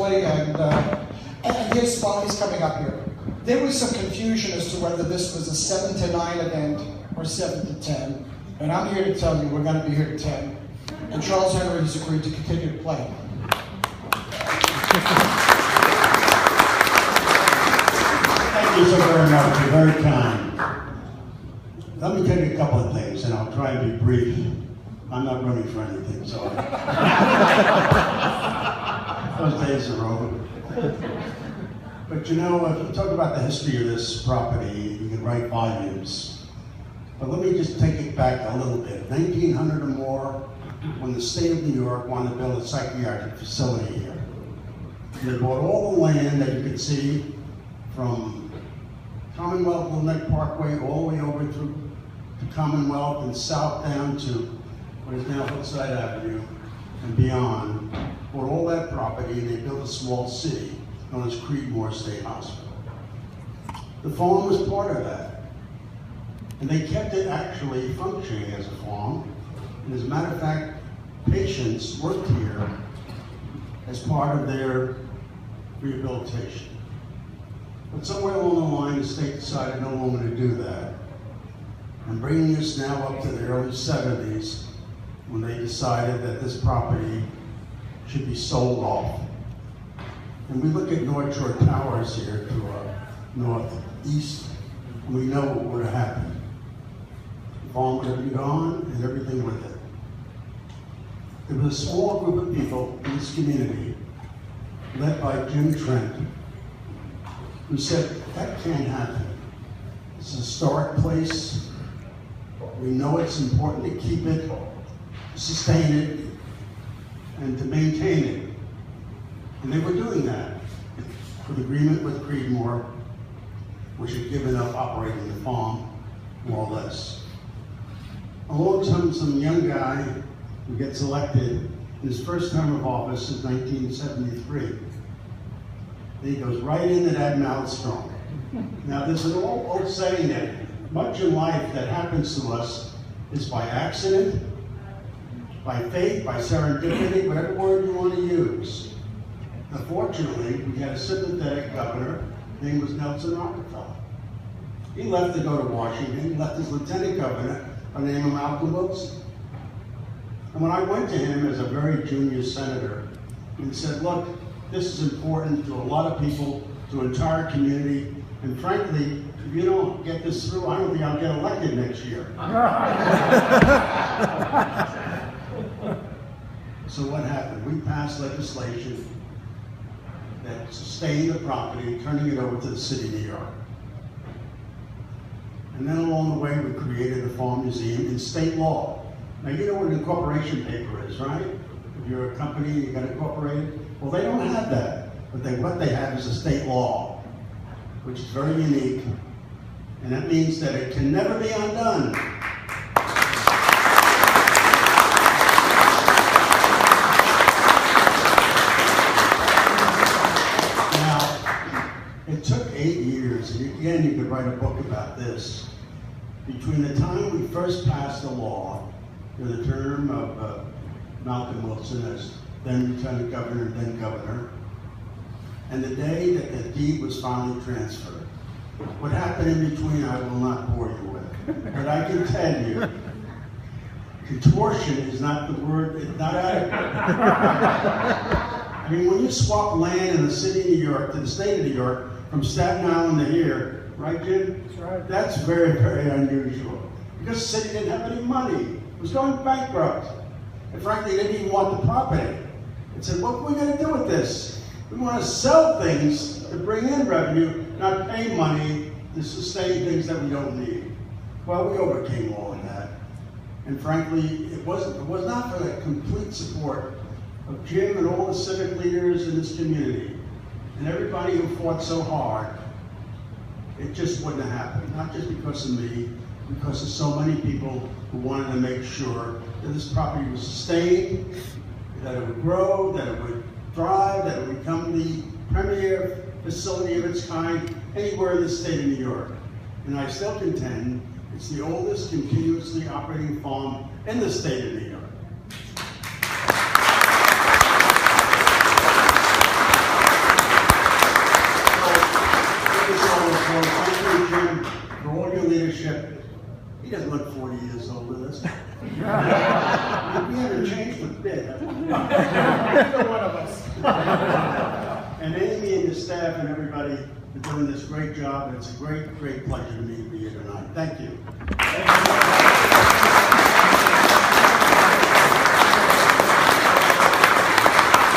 quickly, and here's while he's coming up here. There was some confusion as to whether this was a 7 to 9 event or 7 to 10. And I'm here to tell you we're going to be here at 10. And Charles Henry has agreed to continue to play. Thank you so very much. You're very kind. Let me tell you a couple of things, and I'll try and be brief. I'm not running for anything, so those days are over. But you know, if you talk about the history of this property, you can write volumes. But let me just take it back a little bit. 1900 or more, when the state of New York wanted to build a psychiatric facility here. They bought all the land that you could see from Commonwealth Little Neck Parkway all the way over through to Commonwealth and south down to what is now Hillside Avenue and beyond. Bought all that property and they built a small city known as Creedmoor State Hospital. The farm was part of that. And they kept it actually functioning as a farm. And as a matter of fact, patients worked here as part of their rehabilitation. But somewhere along the line, the state decided no longer to do that. And bringing us now up to the early 70s, when they decided that this property should be sold off. And we look at North Shore Towers here to our northeast, and we know what would have happened. The farm would have been gone and everything with it. There was a small group of people in this community, led by Jim Trent, who said, that can't happen. It's a historic place. We know it's important to keep it, sustain it, and to maintain it. And they were doing that with agreement with Creedmoor, which had given up operating the farm, more or less. Along comes some young guy who gets elected in his first term of office in 1973. And he goes right into that maelstrom. Now there's an old saying that much in life that happens to us is by accident, by fate, by serendipity, whatever word you want to use. Unfortunately, we had a sympathetic governor, his name was Nelson Rockefeller. He left to go to Washington, he left his lieutenant governor by the name of Malcolm Wilson. And when I went to him as a very junior senator and said, look, this is important to a lot of people, to an entire community, and frankly, if you don't get this through, I don't think I'll get elected next year. So what happened? We passed legislation that sustained the property, turning it over to the city of New York. And then along the way, we created a farm museum in state law. Now you know what an incorporation paper is, right? If you're a company, you got incorporated. Well, they don't have that, but what they have is a state law, which is very unique, and that means that it can never be undone. Now, it took 8 years, and again, you could write a book about this. Between the time we first passed the law, in the term of Malcolm Wilson as then Lieutenant Governor, then Governor, and the day that the deed was finally transferred. What happened in between, I will not bore you with. But I can tell you, contortion is not the word, it's not adequate. I mean, when you swap land in the city of New York to the state of New York, from Staten Island to here, right, Jim? That's right. That's very, very unusual. Because the city didn't have any money. It was going bankrupt. And frankly, they didn't even want the property. It said, what are we going to do with this? We want to sell things to bring in revenue, not pay money to sustain things that we don't need. Well, we overcame all of that. And frankly, it was not for the complete support of Jim and all the civic leaders in this community, and everybody who fought so hard, it just wouldn't have happened. Not just because of me, because of so many people who wanted to make sure that this property was sustained, that it would grow, that it would thrive, that it would become the premier facility of its kind anywhere in the state of New York. And I still contend it's the oldest continuously operating farm in the state of New York. for all your leadership. He doesn't look 40 years old with us. We haven't changed a bit, have we? Either one of us. And Amy and the staff and everybody are doing this great job. It's a great, great pleasure to be here tonight. Thank you.